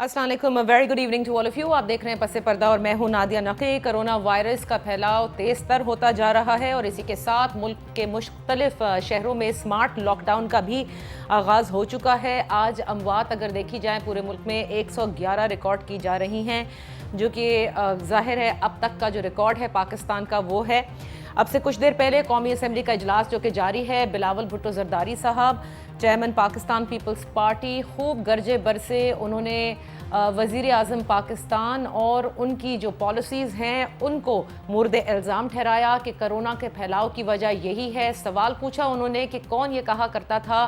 अस्सलाम वालेकुम, very good evening to all of you. आप देख रहे हैं पसे पर्दा और मैं हूं नादिया नकी। कोरोना वायरस का फैलाव तेज तर होता जा रहा है और इसी के साथ मुल्क के मुख्तलिफ शहरों में स्मार्ट लॉकडाउन का भी आगाज़ हो चुका है। आज अमवात अगर देखी जाए पूरे मुल्क में 111 रिकॉर्ड की जा रही हैं, जो कि जाहिर है अब तक का जो रिकॉर्ड है पाकिस्तान का वो है। अब से कुछ देर पहले कौमी असम्बली का इजलास जो कि जारी है, बिलावल भुट्टो जरदारी साहब चेयरमैन पाकिस्तान पीपल्स पार्टी खूब गरजे बरसे उन्होंने वज़ीर आज़म पाकिस्तान और उनकी जो पॉलिसीज़ हैं उनको मुर्द इल्ज़ाम ठहराया कि कोरोना के फैलाव की वजह यही है। सवाल पूछा उन्होंने कि कौन ये कहा करता था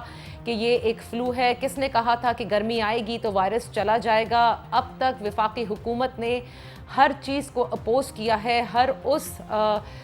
कि ये एक फ्लू है, किसने कहा था कि गर्मी आएगी तो वायरस चला जाएगा। अब तक वफाकी हुकूमत ने हर चीज़ को अपोज किया है, हर उस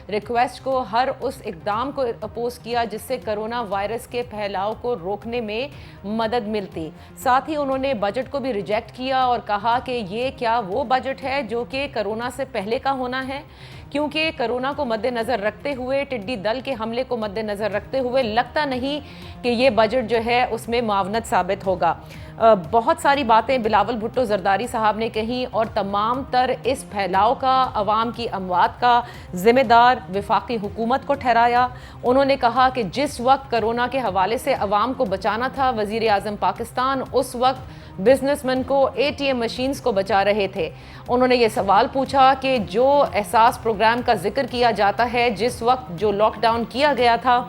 रिक्वेस्ट को, हर उस इक़दाम को अपोज किया जिससे कोरोना वायरस के फैलाव को रोकने में मदद मिलती। साथ ही उन्होंने बजट को भी रिजेक्ट किया और कहा कि ये क्या वो बजट है जो कि कोरोना से पहले का होना है, क्योंकि कोरोना को मद्देनज़र रखते हुए, टिड्डी दल के हमले को मद्देनज़र रखते हुए लगता नहीं कि ये बजट जो है उसमें मुआवनत साबित होगा। बहुत सारी बातें बिलावल भुट्टो जरदारी साहब ने कही और तमाम तर इस फैलाव का, अवाम की अमवात का ज़िम्मेदार वफाकी हुकूमत को ठहराया। उन्होंने कहा कि जिस वक्त कोरोना के हवाले से अवाम को बचाना था वज़ीर आज़म पाकिस्तान उस वक्त बिजनेसमैन को ATM मशीन्स को बचा रहे थे। उन्होंने ये सवाल पूछा कि जो एहसास प्रोग्राम का जिक्र किया जाता है, जिस वक्त जो लॉकडाउन किया गया था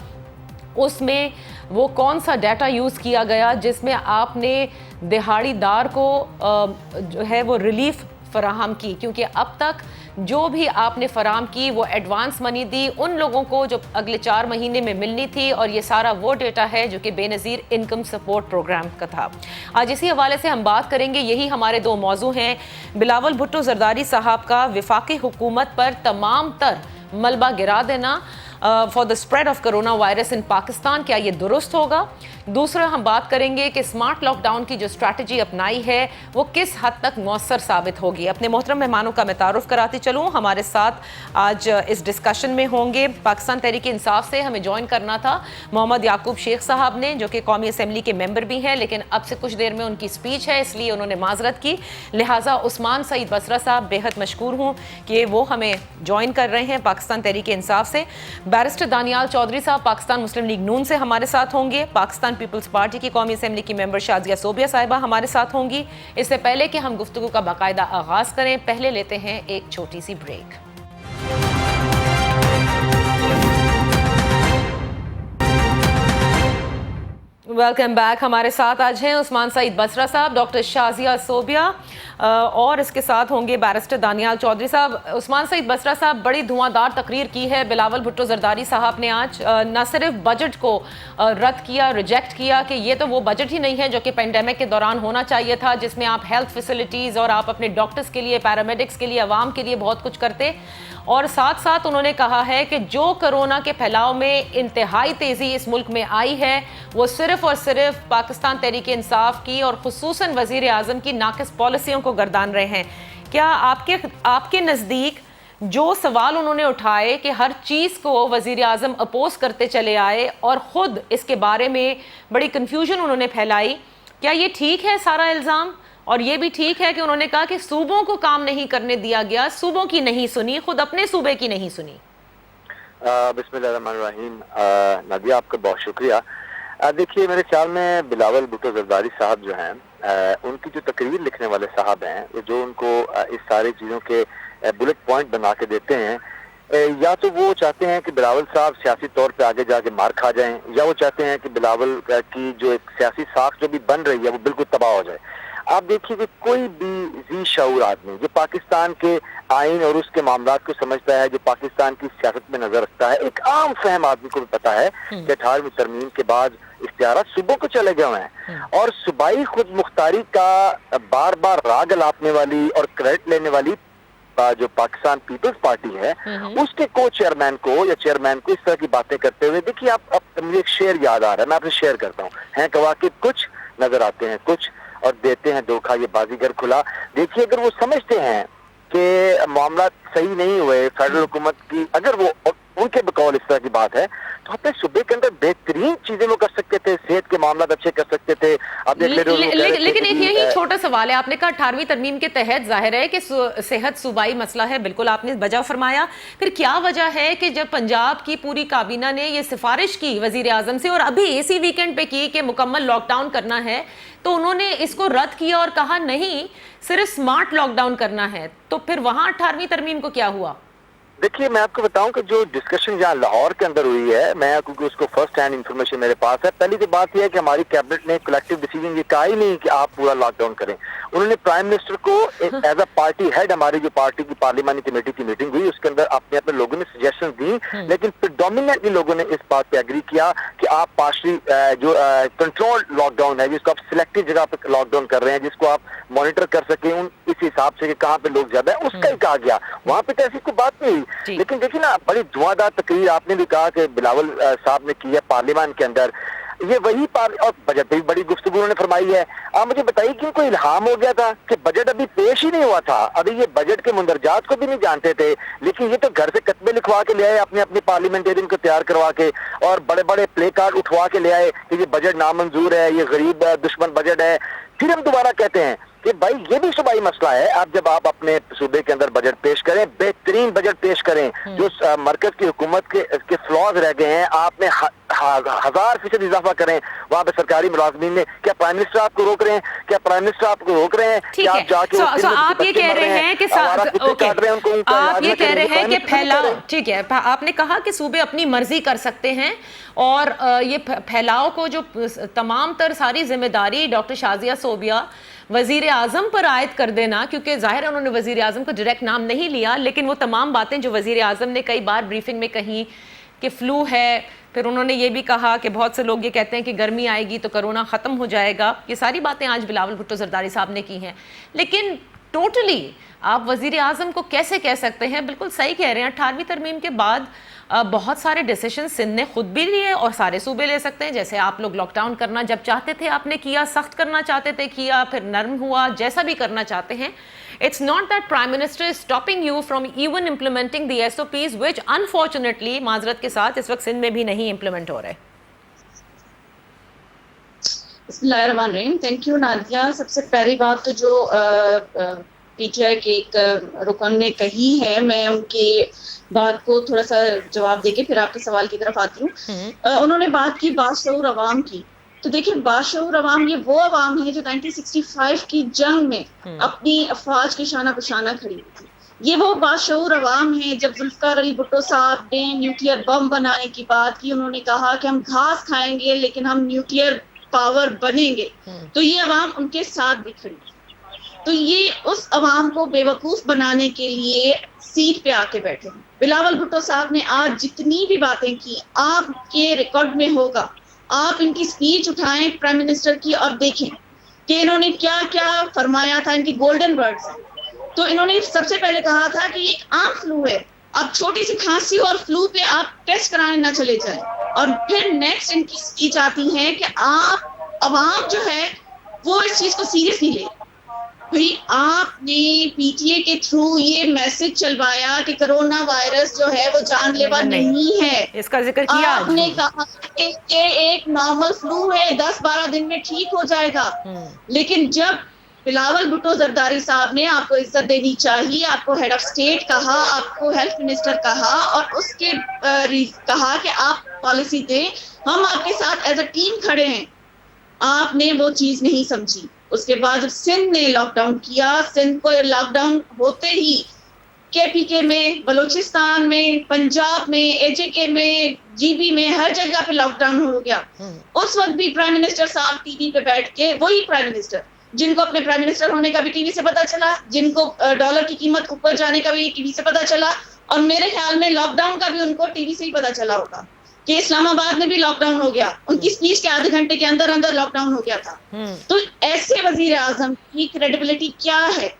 उसमें वो कौन सा डाटा यूज़ किया गया जिसमें आपने दिहाड़ीदार को जो है वो रिलीफ फराहम की, क्योंकि अब तक जो भी आपने फराहम की वो एडवांस मनी दी उन लोगों को जो अगले 4 महीने में मिलनी थी, और ये सारा वो डेटा है जो कि बेनज़ीर इनकम सपोर्ट प्रोग्राम का था। आज इसी हवाले से हम बात करेंगे। यही हमारे 2 मौजू हैं। बिलावल भुट्टो जरदारी साहब का वफाकी हुकूमत पर तमाम तर मलबा गिरा देना for the spread of corona virus in Pakistan, क्या ये दुरुस्त होगा? दूसरा हम बात करेंगे कि स्मार्ट लॉकडाउन की जो स्ट्रैटेजी अपनाई है वो किस हद तक मौसर साबित होगी। अपने मोहतरम मेहमानों का मैं तारुफ कराती चलूँ। हमारे साथ आज इस डिस्कशन में होंगे, पाकिस्तान तहरीक इंसाफ से हमें ज्वाइन करना था मोहम्मद याकूब शेख साहब ने, जो कि कौमी असम्बली के मेंबर भी हैं, लेकिन अब से कुछ देर में उनकी स्पीच है इसलिए उन्होंने माजरत की। लिहाजा उस्मान सईद बसरा साहब, बेहद मशकूर हूँ कि वो हमें ज्वाइन कर रहे हैं पाकिस्तान तहरीक इंसाफ से। बैरिस्टर दानियाल चौधरी साहब पाकिस्तान मुस्लिम लीग नून से हमारे साथ होंगे। पाकिस्तान पीपल्स पार्टी की कौमी असेंबली की मेंबर शाजिया सोबिया साहिबा हमारे साथ होंगी। इससे पहले कि हम गुफ्तगू का बाकायदा आगाज करें, पहले लेते हैं एक छोटी सी ब्रेक। Welcome back. हमारे साथ आज हैं उस्मान सईद बसरा साहब, डॉक्टर शाजिया सोबिया और इसके साथ होंगे बैरिस्टर दानियाल चौधरी साहब। उस्मान सईद बसरा साहब, बड़ी धुआंधार तकरीर की है बिलावल भुट्टो जरदारी साहब ने आज। न सिर्फ बजट को रद्द किया, रिजेक्ट किया कि ये तो वो बजट ही नहीं है जो कि पेंडेमिक के दौरान होना चाहिए था, जिसमें आप हेल्थ फैसिलिटीज़ और आप अपने डॉक्टर्स के लिए, पैरामेडिक्स के लिए, अवाम के लिए बहुत कुछ करते। और साथ साथ उन्होंने कहा है कि जो कोरोना के फैलाव में इंतहाई तेज़ी इस मुल्क में आई है वो सिर्फ और सिर्फ पाकिस्तान तहरीक इंसाफ की और खुसूसन वज़ीर आज़म की नाकिस पॉलिसियों को गर्दान रहे हैं। क्या आपके नज़दीक जो सवाल उन्होंने उठाए कि हर चीज़ को वज़ीर आज़म अपोज करते चले आए और ख़ुद इसके बारे में बड़ी कन्फ्यूजन उन्होंने फैलाई, क्या ये ठीक है सारा इल्ज़ाम? और ये भी ठीक है कि उन्होंने कहा कि सूबों को काम नहीं करने दिया गया, सूबों की नहीं सुनी, खुद अपने सूबे की नहीं सुनी। बिस्मिल्लाहिर्रहमानिर्रहीम। नादिया, आपका बहुत शुक्रिया। देखिए, मेरे ख्याल में बिलावल भुट्टो जरदारी साहब जो हैं, उनकी जो तकरीर लिखने वाले साहब हैं, जो उनको इस सारी चीज़ों के बुलेट पॉइंट बना के देते हैं, या तो वो चाहते हैं कि बिलावल साहब सियासी तौर पे आगे जाके मार खा जाएं, या वो चाहते हैं कि बिलावल की जो एक सियासी साख जो भी बन रही है वो बिल्कुल तबाह हो जाए। आप देखिए कि कोई भी जी शऊर आदमी जो पाकिस्तान के आइन और उसके मामलात को समझता है, जो पाकिस्तान की सियासत में नजर रखता है, एक आम फहम आदमी को भी पता है कि 18वीं तरमीम के बाद इख्तियारात सूबों को चले गए हैं, और सूबाई खुद मुख्तारी का बार बार राग अलापने वाली और क्रेडिट लेने वाली जो पाकिस्तान पीपल्स पार्टी है उसके को चेयरमैन को या चेयरमैन को इस तरह की बातें करते हुए, देखिए आप मुझे एक शेर याद आ रहा है, मैं आपसे शेयर करता हूँ। हैं कवाकिब कुछ, नजर आते हैं कुछ, और देते हैं धोखा ये बाजीगर खुला। देखिए, अगर वो समझते हैं कि मामला सही नहीं हुए फेडरल हुकूमत की, अगर वो उनके बकौल इस तरह की बात है, तो अपने सूबे के अंदर बेहतरीन चीजें वो कर सकते थे, सेहत के मामला अच्छे कर सकते थे, देख ले रहे हो। लेकिन एक यही छोटा सवाल है, आपने कहा 18वीं तरमीम के तहत जाहिर है कि सेहत सूबाई मसला है, बिल्कुल आपने वजह फरमाया। फिर क्या वजह है कि जब पंजाब की पूरी काबीना ने ये सिफारिश की वजीर आजम से और अभी इसी वीकेंड पे की कि मुकम्मल लॉकडाउन करना है, तो उन्होंने इसको रद्द किया और कहा नहीं सिर्फ स्मार्ट लॉकडाउन करना है, तो फिर वहां 18वीं तरमीम को क्या हुआ? देखिए, मैं आपको बताऊं कि जो डिस्कशन जहाँ लाहौर के अंदर हुई है, मैं क्योंकि उसको फर्स्ट हैंड इन्फॉर्मेशन मेरे पास है, पहली तो बात यह है कि हमारी कैबिनेट ने कलेक्टिव डिसीजन ये कहा ही नहीं कि आप पूरा लॉकडाउन करें। उन्होंने प्राइम मिनिस्टर को एज अ पार्टी हेड, हमारी जो पार्टी की पार्लियामानी कमेटी की मीटिंग हुई उसके अंदर अपने अपने लोगों ने सजेशन दी, लेकिन प्रेडोमिनेटली लोगो ने इस बात पे एग्री किया कि आप पार्शली जो कंट्रोल लॉकडाउन है, जिसको आप सिलेक्टिव जगह पे लॉकडाउन कर रहे हैं, जिसको आप मॉनिटर कर सके इस हिसाब से कि कहाँ पे लोग ज्यादा है, उसका ही कहा गया। वहां पे तो ऐसी कोई बात नहीं हुई। लेकिन देखिए ना, बड़ी धुआंधार तकरीर आपने भी कहा कि बिलावल साहब ने की है पार्लियामान के अंदर, ये वही और बजट पे भी बड़ी गुफ्तगू उन्होंने फरमाई है। आप मुझे बताइए कि इनको इल्हाम हो गया था कि बजट अभी पेश ही नहीं हुआ था, अभी ये बजट के मुंदरजात को भी नहीं जानते थे, लेकिन ये तो घर से कतबे लिखवा के ले आए अपने अपने पार्लियामेंटेरियन को तैयार करवा के, और बड़े बड़े प्ले कार्ड उठवा के ले आए कि ये बजट नामंजूर है, ये गरीब दुश्मन बजट है। फिर हम दोबारा कहते हैं कि भाई ये भी सूबाई मसला है। आप जब आप अपने सूबे के अंदर बजट पेश करें, बेहतरीन बजट पेश करें, जो मरकज की हुकूमत के फ्लॉज रह गए हैं, आपने 1000% इजाफा करें वहाँ पे सरकारी मुलाजमीन में। क्या प्राइम मिनिस्टर आपको रोक रहे हैं? क्या प्राइम मिनिस्टर आपको रोक रहे हैं कि आप जाके आप ये कह रहे हैं कि आप ये कह रहे हैं कि फैलाव, ठीक है, आपने कहा कि सूबे अपनी मर्जी कर सकते हैं और ये फैलाव को जो तमाम तर सारी जिम्मेदारी डॉक्टर शाजिया सोबिया वजीर आजम पर आयद कर देना, क्योंकि जाहिर है उन्होंने वजीर आजम को डायरेक्ट नाम नहीं लिया, लेकिन वो तमाम बातें जो वजीर आजम ने कई बार ब्रीफिंग में कही कि फ्लू है, फिर उन्होंने ये भी कहा कि बहुत से लोग ये कहते हैं कि गर्मी आएगी तो कोरोना ख़त्म हो जाएगा, ये सारी बातें आज बिलावल भुट्टो जरदारी साहब ने की हैं। लेकिन टोटली आप वजीर आजम को कैसे कह सकते हैं? बिल्कुल सही कह रहे हैं, 18वीं तरमीम के बाद बहुत सारे डिसीजन सिंध ने खुद भी लिए और सारे सूबे ले सकते हैं। जैसे आप लोग लॉकडाउन करना जब चाहते थे आपने किया, सख्त करना चाहते थे किया, फिर नरम हुआ, जैसा भी करना चाहते हैं। It's not that prime minister is stopping you from even implementing the SOPs which unfortunately माजरत के साथ इस वक्त सिंध में भी नहीं इम्प्लीमेंट हो रहे। बिस्मिल्लाहिर्रहमानिर्रहीम। Thank you Nadia. सबसे पहली बात तो जो PTI के एक रुकन ने कही है, मैं उनकी बात को थोड़ा सा जवाब देके फिर आपके सवाल की तरफ आती हूँ। उन्होंने बात की बाशऊर अवाम की, तो देखिए बाशऊर अवाम ये वो अवाम है जो 1965 की जंग में अपनी अफवाज की शाना बशाना खड़ी थी। ये वो बाशऊर अवाम है जब जुल्फकार अली भुट्टो साहब ने न्यूक्लियर बम बनाने की बात की, उन्होंने कहा कि हम घास खाएंगे लेकिन हम न्यूक्लियर पावर बनेंगे, तो ये अवाम उनके साथ भी खड़ी। तो ये उस अवाम को बेवकूफ बनाने के लिए सीट पे आके बैठे हैं। बिलावल भुट्टो साहब ने आज जितनी भी बातें की आपके रिकॉर्ड में होगा, आप इनकी स्पीच उठाएं प्राइम मिनिस्टर की और देखें कि इन्होंने क्या क्या फरमाया था। इनकी गोल्डन वर्ड्स हैं। तो इन्होंने सबसे पहले कहा था कि ये आम फ्लू है, अब छोटी सी खांसी और फ्लू पे आप टेस्ट कराने ना चले जाएं। और फिर नेक्स्ट इनकी स्पीच आती है कि आप अवाम जो है वो इस चीज को सीरियसली ले। भाई आपने PTA के थ्रू ये मैसेज चलवाया कि कोरोना वायरस जो है वो जानलेवा नहीं है, इसका जिक्र किया। आपने कहा कि ये एक नॉर्मल फ्लू है, 10-12 दिन में ठीक हो जाएगा। लेकिन जब बिलावल भुट्टो जरदारी साहब ने आपको इज्जत देनी चाहिए, आपको हेड ऑफ स्टेट कहा, आपको हेल्थ मिनिस्टर कहा और उसके कहा कि आप पॉलिसी दें, हम आपके साथ एज अ टीम खड़े हैं, आपने वो चीज नहीं समझी। उसके बाद सिंध ने लॉकडाउन किया, सिंध को लॉकडाउन होते ही KPK में, बलूचिस्तान में, पंजाब में, AJK में, GB में, हर जगह पे लॉकडाउन हो गया। उस वक्त भी प्राइम मिनिस्टर साहब टीवी पे बैठ के, वही प्राइम मिनिस्टर जिनको अपने प्राइम मिनिस्टर होने का भी टीवी से पता चला, जिनको डॉलर की कीमत ऊपर जाने का भी टीवी से पता चला, और मेरे ख्याल में लॉकडाउन का भी उनको टीवी से ही पता चला होगा कि इस्लामाबाद में भी लॉकडाउन हो गया। उनकी स्पीच के आधे घंटे के अंदर अंदर लॉकडाउन हो गया था। तो ऐसे वजीर आजम की क्रेडिबिलिटी क्या है?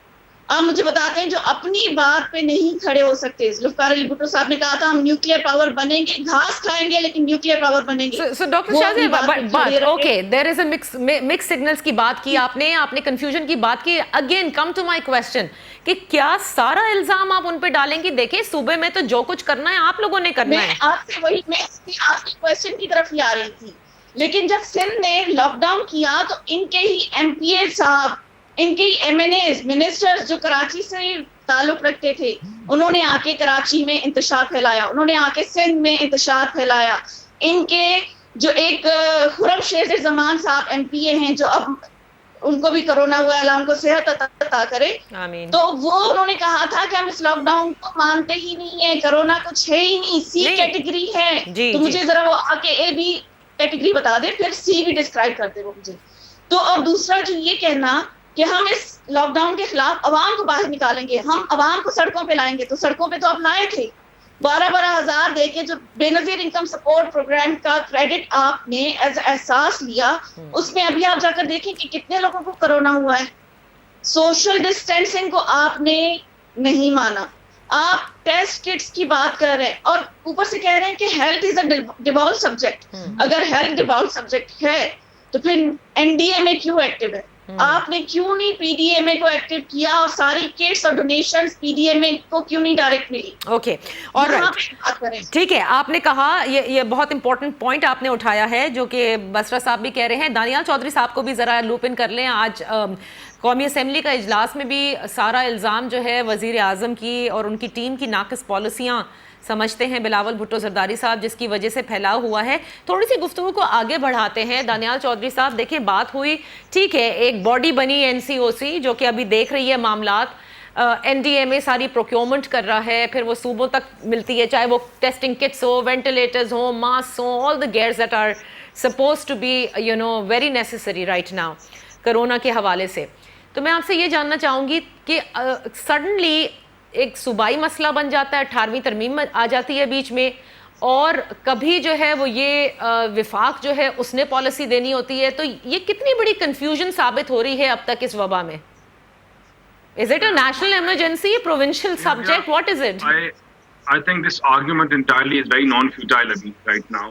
आप मुझे बताते हैं जो अपनी बात पे नहीं खड़े हो सकते। जुल्फकार अली भुट्टो साहब ने कहा था हम न्यूक्लियर पावर बनेंगे, घास खाएंगे लेकिन न्यूक्लियर पावर बनेंगे। So doctor Shahzeb, okay, there is a mix signals की बात की आपने कंफ्यूजन की बात की। Again come to my question कि क्या सारा इल्जाम आप उन पे डालेंगे? देखिए सूबे में तो जो कुछ करना है आप लोगों ने करना है। मैं आपकी क्वेश्चन की तरफ ही आ रही थी लेकिन जब सिंध ने लॉकडाउन किया तो इनके ही एमपीए साहब, इनके ही एमएनए मिनिस्टर्स जो कराची से ताल्लुक रखते थे, उन्होंने आके कराची में इंतशार फैलाया, उन्होंने आके सिंध में इंतशार फैलाया। इनके जो एक खुरम शेर जमान साहब एमपीए हैं, जो अब उनको भी कोरोना हुआ, अल्लाह उनको सेहत अता करे, आमीन। तो वो उन्होंने कहा था कि हम इस लॉकडाउन को मानते ही नहीं है, कोरोना कुछ है ही नहीं, सी कैटेगरी है। जी, तो जी। मुझे जरा वो आके ए बी कैटेगरी बता दे, फिर सी भी डिस्क्राइब करते वो मुझे। तो और दूसरा जो ये कहना कि हम इस लॉकडाउन के खिलाफ अवाम को बाहर निकालेंगे, हम अवाम को सड़कों पे लाएंगे, तो सड़कों पे तो आप लाए थे 12-12 हजार दे के, जो बेनजीर इनकम सपोर्ट प्रोग्राम का क्रेडिट आपने एज एहसास लिया, उसमें अभी आप जाकर देखें कि कितने लोगों को कोरोना हुआ है। सोशल डिस्टेंसिंग को आपने नहीं माना, आप टेस्ट किट्स की बात कर रहे हैं और ऊपर से कह रहे हैं कि health is a devolve subject. अगर हेल्थ डिवॉल्व सब्जेक्ट है तो फिर एनडीए में क्यों एक्टिव है? आपने क्यों नहीं पीडीएमए को एक्टिव किया और सारी किट्स और डोनेशंस पीडीएमए को क्यों नहीं डायरेक्ट मिली? ओके, और ठीक है, आपने कहा ये बहुत इंपॉर्टेंट पॉइंट आपने उठाया है, जो कि बसरा साहब भी कह रहे हैं। दानियाल चौधरी साहब को भी जरा लूप इन कर लें। आज कौमी असम्बली का इजलास में भी सारा इल्ज़ाम जो है वज़ीर आज़म की और उनकी टीम की नाक़िस पॉलिसियाँ समझते हैं बिलावल भुट्टो जरदारी साहब, जिसकी वजह से फैलाव हुआ है। थोड़ी सी गुफ्तगू को आगे बढ़ाते हैं। दानियाल चौधरी साहब, देखिए बात हुई, ठीक है, एक बॉडी बनी एनसीओसी जो कि अभी देख रही है मामलात, एनडीएमए सारी प्रोक्योरमेंट कर रहा है, फिर वो सूबों तक मिलती है, चाहे वो टेस्टिंग किट्स हो, वेंटिलेटर्स हो, मास्क हो, all the gears that are suppose to be very necessary right now corona के हवाले से। तो मैं आपसे ये जानना चाहूँगी कि सडनली एक सूबाई मसला बन जाता है, 18वीं तरमीम आ जाती है बीच में, और कभी जो है वो ये विफाक जो है उसने पॉलिसी देनी होती है, तो ये कितनी बड़ी कंफ्यूजन साबित हो रही है अब तक इस वबा में? Is it a national emergency, provincial subject? What is it? I think this argument entirely is very non-futile अभी right now,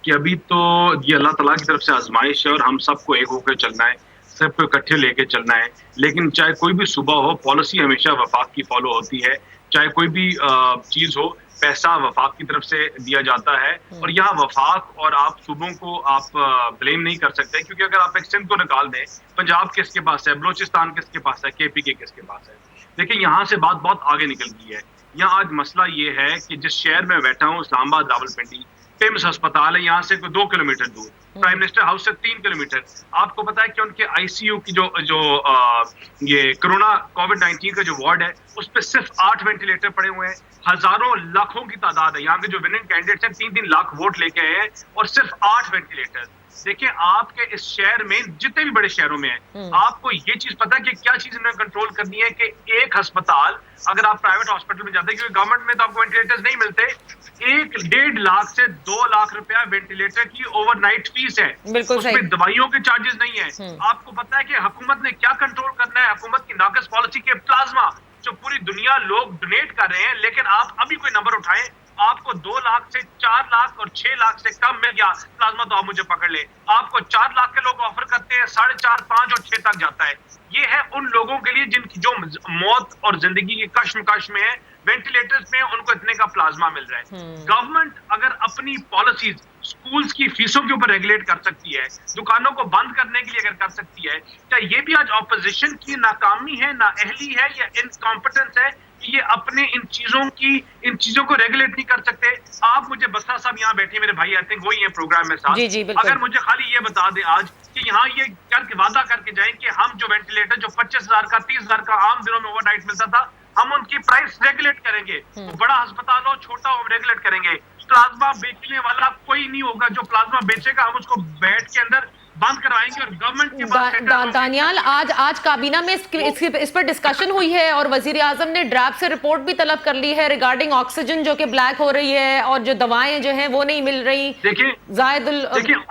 कि अभी तो ये अल्लाह ताला की तरफ से आजमाइश है और हम सबको एक होकर चलना है, सबको इकट्ठे लेके चलना है। लेकिन चाहे कोई भी सूबा हो, पॉलिसी हमेशा वफाक की फॉलो होती है। चाहे कोई भी चीज हो, पैसा वफाक की तरफ से दिया जाता है, और यहाँ वफाक और आप सूबों को आप ब्लेम नहीं कर सकते, क्योंकि अगर आप एक सिंध को निकाल दें, पंजाब किसके पास है, बलोचिस्तान किसके पास है, केपीके किसके पास है? देखिए यहाँ से बात बहुत आगे निकल गई है। यहाँ आज मसला ये है कि जिस शहर में बैठा हूँ, इस्लामाबाद रावलपिंडी, पिम्स अस्पताल है यहाँ से कोई 2 किलोमीटर दूर, प्राइम मिनिस्टर हाउस से 3 किलोमीटर। आपको पता है कि उनके आईसीयू की जो ये कोरोना कोविड-19 का जो वार्ड है, उस पर सिर्फ 8 वेंटिलेटर पड़े हुए हैं। हजारों लाखों की तादाद है, यहाँ के जो विनिंग कैंडिडेट्स हैं 3-3 लाख वोट लेके आए हैं, और सिर्फ 8 वेंटिलेटर। देखिए आपके इस शहर में, जितने भी बड़े शहरों में है, आपको ये चीज पता है कि क्या चीज इन्होंने कंट्रोल करनी है कि एक अस्पताल, अगर आप प्राइवेट हॉस्पिटल में जाते हैं, क्योंकि गवर्नमेंट में तो आपको वेंटिलेटर्स नहीं मिलते, 1-1.5 लाख से 2 लाख रुपया वेंटिलेटर की ओवरनाइट फीस है, उसमें दवाइयों के चार्जेस नहीं है। आपको पता है कि हुकूमत ने क्या कंट्रोल करना है? हुकूमत की नाकस पॉलिसी के प्लाज्मा जो पूरी दुनिया लोग डोनेट कर रहे हैं, लेकिन आप अभी कोई नंबर उठाएं, आपको 2 लाख से 4 लाख और 6 लाख से कम मिल गया प्लाज्मा, तो आप मुझे पकड़ ले। आपको 4 लाख के लोग ऑफर करते हैं, 4.5, 5 और 6 तक जाता है। ये है उन लोगों के लिए जिनकी जो मौत और जिंदगी की कश्मकश में है, वेंटिलेटर्स में उनको इतने का प्लाज्मा मिल रहा है। गवर्नमेंट अगर अपनी पॉलिसीज स्कूल्स की फीसों के ऊपर रेगुलेट कर सकती है, दुकानों को बंद करने के लिए अगर कर सकती है, क्या ये भी आज ऑपोजिशन की नाकामी है, नाअहली है या इनकॉम्पिटेंस है कि ये अपने इन चीजों को रेगुलेट नहीं कर सकते? आप मुझे बसरा साहब यहाँ बैठे मेरे भाई, आई थिंक वही है प्रोग्राम में साथ, अगर मुझे खाली ये बता दें आज कि यहाँ ये करके वादा करके जाएं कि हम जो वेंटिलेटर जो 25,000 का 30,000 का आम दिनों में ओवरनाइट मिलता था, हम उनकी प्राइस रेगुलेट करेंगे। वो बड़ा अस्पताल हो छोटा हो, रेगुलेट करेंगे। प्लाज्मा बेचने वाला कोई नहीं होगा, जो प्लाज्मा बेचेगा हम उसको बेड के अंदर बंद करवाएंगे और गवर्नमेंट के पास। दानियाल, आज काबीना में इस पर डिस्कशन हुई है और वजीर आजम ने ड्राफ्ट से रिपोर्ट भी तलब कर ली है रिगार्डिंग ऑक्सीजन जो कि ब्लैक हो रही है और जो दवाएं जो हैं वो नहीं मिल रही। देखिए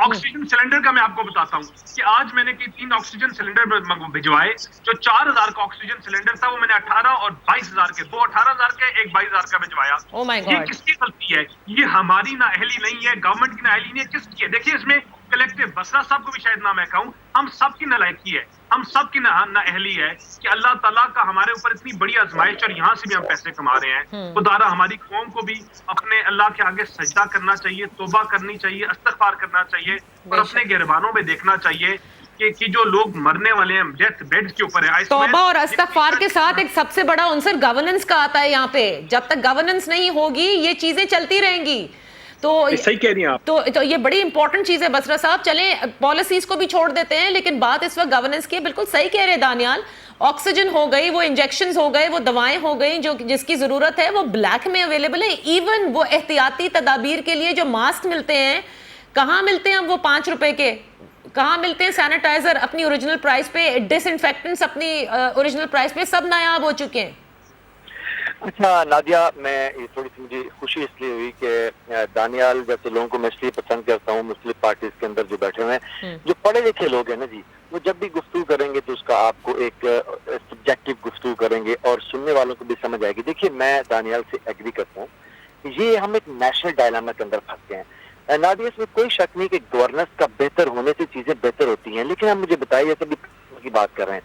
ऑक्सीजन सिलेंडर का मैं आपको बताता हूँ कि आज मैंने 3 ऑक्सीजन सिलेंडर भिजवाए। जो 4,000 का ऑक्सीजन सिलेंडर था वो मैंने 18 और 22,000 के, 2 18,000 के, 1 22,000 का भिजवाया। ओह माय गॉड, ये किसकी गलती है? ये हमारी नाअहली नहीं है, गवर्नमेंट की नाअहली नहीं है, किसकी है? देखिए इसमें कलेक्टिव, बसरा साहब को भी शायद ना मैं कहूं, हम सबकी नालायकी है। हम सब की नाअहली है कि अल्लाह ताला का हमारे ऊपर इतनी बड़ी आजमाइश और यहाँ से भी हम पैसे कमा रहे हैं। खुदारा हमारी कौम को भी अपने अल्लाह के आगे सजदा करना चाहिए, तौबा करनी चाहिए, इस्तिग़फ़ार करना चाहिए और अपने गिरबानों में देखना चाहिए कि जो लोग मरने वाले हैं डेथ बेड के ऊपर है। तौबा और इस्तिग़फ़ार के साथ एक सबसे बड़ा उनसर गवर्नेंस का आता है यहाँ पे। जब तक गवर्नेंस नहीं होगी ये चीजें चलती रहेंगी। तो सही कह रही हैं आप। तो ये बड़ी इंपॉर्टेंट चीज है बसरा साहब। चलें पॉलिसीज को भी छोड़ देते हैं, लेकिन बात इस वक्त गवर्नेंस की है। बिल्कुल सही कह रहे हैं दानियाल, ऑक्सीजन हो गई, वो इंजेक्शंस हो गए, वो दवाएं हो गई जो जिसकी जरूरत है वो ब्लैक में अवेलेबल है। इवन वो एहतियाती तदाबीर के लिए जो मास्क मिलते हैं, कहाँ मिलते हैं वो 5 रुपए के, कहाँ मिलते हैं सैनिटाइजर अपनी ओरिजिनल प्राइस पे, डिसइंफेक्टेंट्स अपनी ओरिजिनल प्राइस पे, सब नायाब हो चुके हैं। अच्छा नादिया, मैं ये थोड़ी सी मुझे खुशी इसलिए हुई कि दानियाल जैसे लोगों को मैं इसलिए पसंद करता हूँ मुस्लिम पार्टीज के अंदर जो बैठे हुए हैं, जो पढ़े लिखे लोग हैं ना जी, वो जब भी गुफ्तगू करेंगे तो उसका आपको एक सब्जेक्टिव गुफ्तगू करेंगे और सुनने वालों को भी समझ आएगी। देखिए मैं दानियाल से एग्री करता हूँ, ये हम एक नेशनल डायलामा के अंदर फंस गए हैं। नादिया, इसमें कोई शक नहीं कि गवर्नेंस का बेहतर होने से चीजें बेहतर होती हैं, लेकिन आप मुझे बताइए, जैसे अभी की बात कर रहे हैं,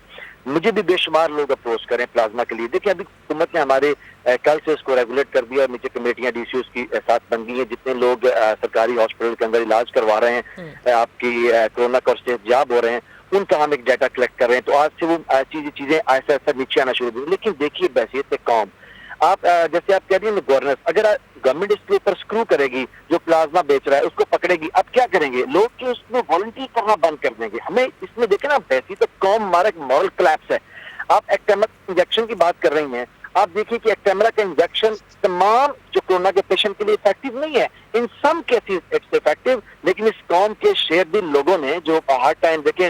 मुझे भी बेशुमार लोग अप्रोच करें प्लाज्मा के लिए। देखिए अभी हुकूमत ने हमारे कल से उसको रेगुलेट कर दिया और नीचे कमेटियां डीसीओ की साथ बन गई हैं। जितने लोग सरकारी हॉस्पिटल के अंदर इलाज करवा रहे हैं, आपकी कोरोना का स्टेज जाब हो रहे हैं, उनका हम एक डाटा कलेक्ट कर रहे हैं। तो आज से वो चीजें ऐसा ऐसा नीचे आना शुरू हुई। लेकिन देखिए बहसीयत कौम, आप जैसे आप कह रही हैं गवर्नेंस, अगर गवर्नमेंट इसके ऊपर स्क्रू करेगी, जो प्लाज्मा बेच रहा है उसको पकड़ेगी, अब क्या करेंगे लोग कि उसमें वॉलंटियर करना बंद कर देंगे। हमें इसमें देखे ना, वैसी तो कौम हमारा एक मॉरल कोलैप्स है। आप एक्टेमरा इंजेक्शन की बात कर रही हैं, आप देखिए कि एक्टेमरा का इंजेक्शन तमाम जो कोरोना के पेशेंट के लिए इफेक्टिव नहीं है। इन सम केसेस इट्स इफेक्टिव, लेकिन इस कौम के शेर दिल लोगों ने जो हर टाइम देखें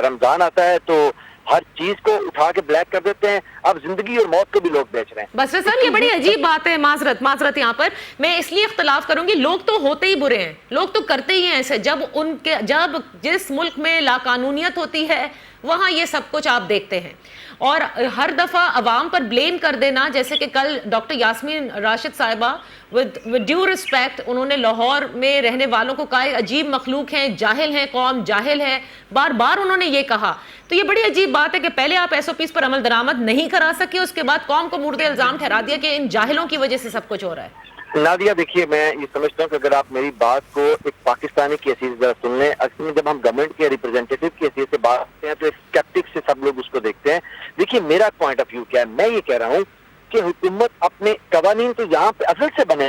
रमजान आता है तो हर चीज को उठा के ब्लैक कर देते हैं। अब जिंदगी और मौत को भी लोग बेच रहे हैं। बस सर ये बड़ी अजीब बात है। माजरत यहाँ पर मैं इसलिए इख्तलाफ करूंगी, लोग तो होते ही बुरे हैं, लोग तो करते ही हैं ऐसे। जब जिस मुल्क में लाकानूनियत होती है वहां ये सब कुछ आप देखते हैं, और हर दफा अवाम पर ब्लेम कर देना, जैसे कि कल डॉक्टर यास्मीन राशिद साहिबा विद ड्यू रिस्पेक्ट उन्होंने लाहौर में रहने वालों को कहा अजीब मखलूक हैं, जाहिल हैं, कौम जाहिल है, बार बार उन्होंने ये कहा। तो ये बड़ी अजीब बात है कि पहले आप एसओपीज पर अमल दरामद नहीं करा सके, उसके बाद कौम को मुर्दे इल्जाम ठहरा दिया कि इन जाहिलों की वजह से सब कुछ हो रहा है। नादिया देखिए, मैं ये समझता हूँ कि अगर आप मेरी बात को एक पाकिस्तानी की हैसियत जरा सुन लें। असल में जब हम गवर्नमेंट के रिप्रेजेंटेटिव की हैसियत से बात करते हैं तो एक स्केप्टिक से सब लोग उसको देखते हैं। देखिए मेरा पॉइंट ऑफ व्यू क्या है, मैं ये कह रहा हूँ कि हुकूमत अपने कवानीन तो यहाँ पे असल से बने,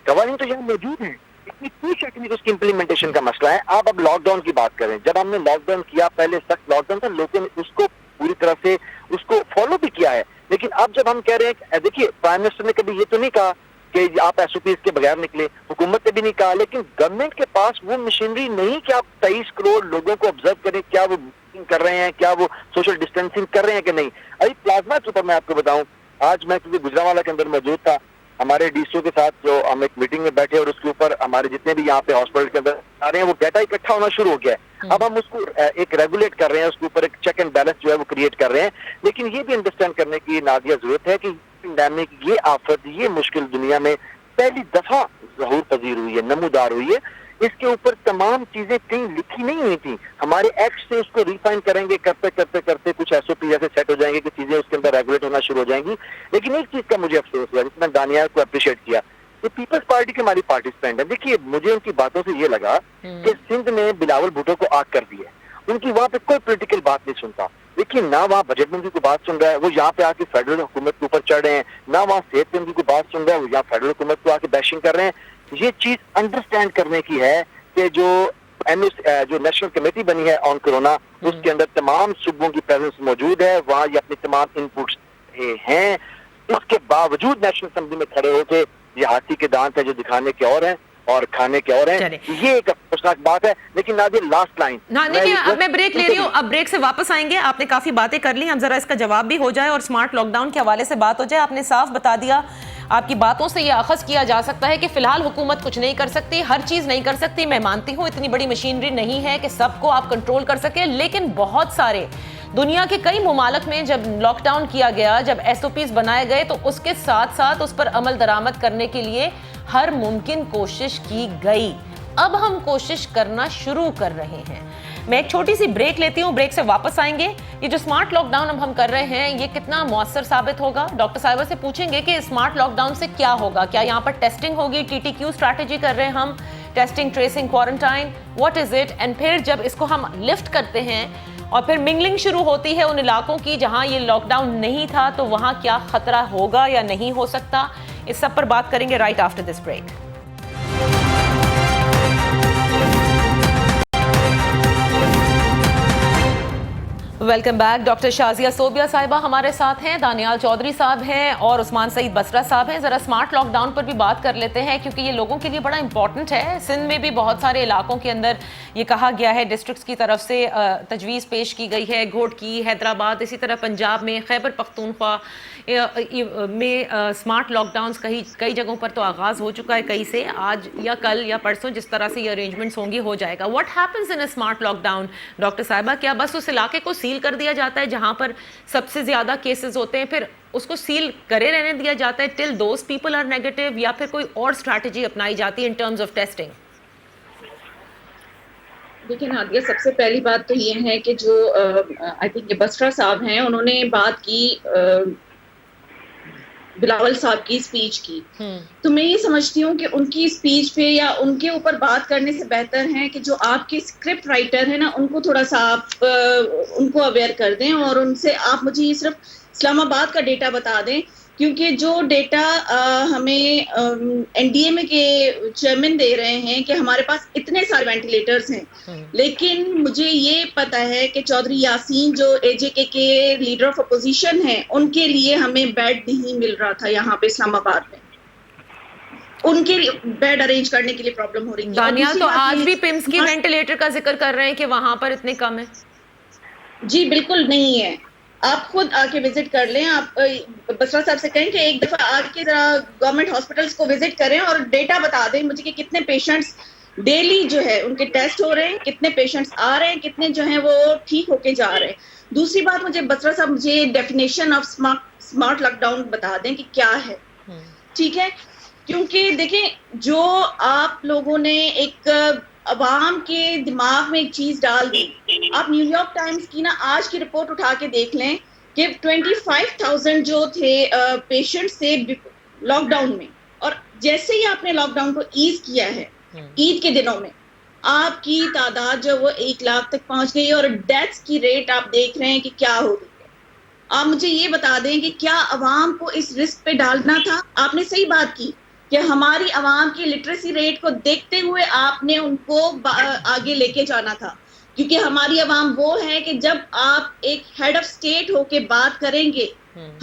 कवानीन तो यहाँ मौजूद है, इसमें कोई शक नहीं, उसकी इम्प्लीमेंटेशन का मसला है। आप अब लॉकडाउन की बात करें, जब हमने लॉकडाउन किया, पहले सख्त लॉकडाउन था, लोगों ने उसको पूरी तरह से उसको फॉलो भी किया है। लेकिन अब जब हम कह रहे हैं, देखिए प्राइम मिनिस्टर ने कभी ये तो नहीं कहा कि आप एसओपीज के बगैर निकले, हुकूमत ने भी नहीं कहा, लेकिन गवर्नमेंट के पास वो मशीनरी नहीं कि आप 23 करोड़ लोगों को ऑब्जर्व करें, क्या वो कर रहे हैं, क्या वो सोशल डिस्टेंसिंग कर रहे हैं कि नहीं। अभी प्लाज्मा के ऊपर मैं आपको बताऊं, आज मैं क्योंकि गुजरांवाला के अंदर मौजूद था, हमारे डीसीओ के साथ जो हम एक मीटिंग में बैठे और उसके ऊपर हमारे जितने भी यहाँ पे हॉस्पिटल के अंदर आ रहे हैं वो डाटा इकट्ठा होना शुरू हो गया है। अब हम उसको एक रेगुलेट कर रहे हैं, उसके ऊपर एक चेक एंड बैलेंस जो है वो क्रिएट कर रहे हैं। लेकिन ये भी अंडरस्टैंड करने की नादिया जरूरत है कि पैंडेमिक, ये आफत, ये मुश्किल दुनिया में पहली दफा ज़हूर पजीर हुई है, नमूदार हुई है। इसके ऊपर तमाम चीजें कहीं लिखी नहीं हुई थी, हमारे एक्ट से उसको रिफाइन करेंगे, करते करते करते कुछ एसओपी जैसे सेट हो जाएंगे कि चीजें उसके अंदर रेगुलेट होना शुरू हो जाएंगी। लेकिन एक चीज का मुझे अफसोस हुआ, जिसमें दानियाल को अप्रिशिएट किया, तो पीपल्स पार्टी की हमारी पार्टिसिपेंट है। देखिए मुझे उनकी बातों से ये लगा कि सिंध ने बिलावल भुट्टो को आग कर दी है, उनकी वहां पे कोई पॉलिटिकल बात नहीं सुनता। देखिए ना वहाँ बजट मंत्री को बात सुन रहा है, वो यहाँ पे आके फेडरल हुकूमत के ऊपर चढ़ रहे हैं, ना वहाँ सेहत मंत्री को बात सुन रहा है, वो यहाँ फेडरल हुकूमत को आके बैशिंग कर रहे हैं। ये चीज अंडरस्टैंड करने की है कि जो नेशनल कमेटी बनी है ऑन कोरोना, उसके अंदर तमाम सूबों की प्रेजेंस मौजूद है, वहाँ ये अपने तमाम इनपुट्स हैं। इसके बावजूद नेशनल असेंबली में खड़े होकर ये हाथी के दांत है जो दिखाने के और हैं और खाने के और हैं, ये एक अफसोसनाक बात है। लेकिन नादिया लास्ट लाइन, अब मैं ब्रेक ले रही हूँ, अब ब्रेक से वापस आएंगे। आपने काफी बातें कर ली, हम जरा इसका जवाब भी हो जाए और स्मार्ट लॉकडाउन के हवाले से बात हो जाए। आपने साफ बता दिया, आपकी बातों से यह अखज़ किया जा सकता है कि फिलहाल हुकूमत कुछ नहीं कर सकती, हर चीज नहीं कर सकती। मैं मानती हूँ इतनी बड़ी मशीनरी नहीं है कि सबको आप कंट्रोल कर सके, लेकिन बहुत सारे दुनिया के कई मुमालिक में जब लॉकडाउन किया गया, जब एसओपीज बनाए गए, तो उसके साथ साथ उस पर अमल दरामद करने के लिए हर मुमकिन कोशिश की गई। अब हम कोशिश करना शुरू कर रहे हैं। मैं एक छोटी सी ब्रेक लेती हूँ, ब्रेक से वापस आएंगे। ये जो स्मार्ट लॉकडाउन अब हम कर रहे हैं ये कितना मौसर साबित होगा, डॉक्टर साहिबा से पूछेंगे कि स्मार्ट लॉकडाउन से क्या होगा। क्या यहाँ पर टेस्टिंग होगी, TTQ स्ट्रैटेजी कर रहे हैं हम, testing, tracing, quarantine, what is it. And फिर जब इसको हम लिफ्ट करते हैं और फिर मिंगलिंग शुरू होती है उन इलाकों की जहां ये लॉकडाउन नहीं था, तो वहां क्या खतरा होगा या नहीं हो सकता, इस सब पर बात करेंगे right after this break. Welcome back. Doctor Shazia Sobia sahiba हमारे साथ हैं, दानियाल चौधरी साहब हैं और उस्मान सईद बसरा साहब हैं। ज़रा स्मार्ट लॉकडाउन पर भी बात कर लेते हैं क्योंकि ये लोगों के लिए बड़ा इंपॉर्टेंट है। सिंध में भी बहुत सारे इलाकों के अंदर ये कहा गया है, डिस्ट्रिक्ट्स की तरफ से तजवीज़ पेश की गई है, घोटकी, हैदराबाद, इसी तरह पंजाब में, खैबर पख्तूनख्वा में स्मार्ट लॉकडाउन कई जगहों पर तो आगाज़ हो चुका है, कई से आज या कल या परसों जिस तरह से ये अरेंजमेंट्स होंगी हो जाएगा। What happens in a smart lockdown doctor साहिबा? क्या बस उस इलाके को सील कर दिया जाता है जहां पर सबसे ज्यादा केसेस होते हैं, फिर उसको सील करे रहने दिया जाता है till those people are negative, या फिर कोई और स्ट्रैटेजी अपनाई जाती है इन टर्म्स ऑफ टेस्टिंग? देखिए नादिया, सबसे पहली बात तो ये है कि जो आई थिंक बसरा साहब हैं, उन्होंने बात की बिलावल साहब की स्पीच की। तो मैं ये समझती हूँ कि उनकी स्पीच पे या उनके ऊपर बात करने से बेहतर है कि जो आपके स्क्रिप्ट राइटर है ना, उनको थोड़ा सा आप उनको अवेयर कर दें और उनसे आप मुझे ये सिर्फ इस्लामाबाद का डेटा बता दें, क्योंकि जो डेटा हमें NDMA के चेयरमैन दे रहे हैं कि हमारे पास इतने सारे वेंटिलेटर्स हैं, लेकिन मुझे ये पता है कि चौधरी यासीन जो AJK के लीडर ऑफ अपोजिशन हैं, उनके लिए हमें बेड नहीं मिल रहा था यहाँ पे इस्लामाबाद में, उनके बेड अरेंज करने के लिए प्रॉब्लम हो रही है। दानियाल तो आज भी पिम्स की वेंटिलेटर का जिक्र कर रहे हैं कि वहां पर इतने कम है। जी बिल्कुल नहीं है, आप खुद आके विजिट कर लें। आप बसरा साहब से कहें कि एक दफा आके जरा गवर्नमेंट हॉस्पिटल्स को विजिट करें और डेटा बता दें मुझे कि कितने पेशेंट्स डेली जो है उनके टेस्ट हो रहे हैं, कितने पेशेंट्स आ रहे हैं, कितने जो हैं वो ठीक होके जा रहे हैं। दूसरी बात, मुझे बसरा साहब मुझे डेफिनेशन ऑफ स्मार्ट लॉकडाउन बता दें कि क्या है, ठीक है? क्योंकि देखें, जो आप लोगों ने एक अवाम के दिमाग में एक चीज डाल दी, आप न्यूयॉर्क टाइम्स की ना आज की रिपोर्ट उठा के देख लें कि 25,000 जो थे पेशेंट्स थे लॉकडाउन में, और जैसे ही आपने लॉकडाउन को ईज किया है ईद के दिनों में, आपकी तादाद जो वो 1 लाख तक पहुंच गई और डेथ्स की रेट आप देख रहे हैं कि क्या हो रही है। आप मुझे ये बता दें कि क्या अवाम को इस रिस्क पे डालना था? आपने सही बात की कि हमारी आवाम की लिटरेसी रेट को देखते हुए आपने उनको आगे लेके जाना था, क्योंकि हमारी आवाम वो है कि जब आप एक हेड ऑफ स्टेट होके बात करेंगे,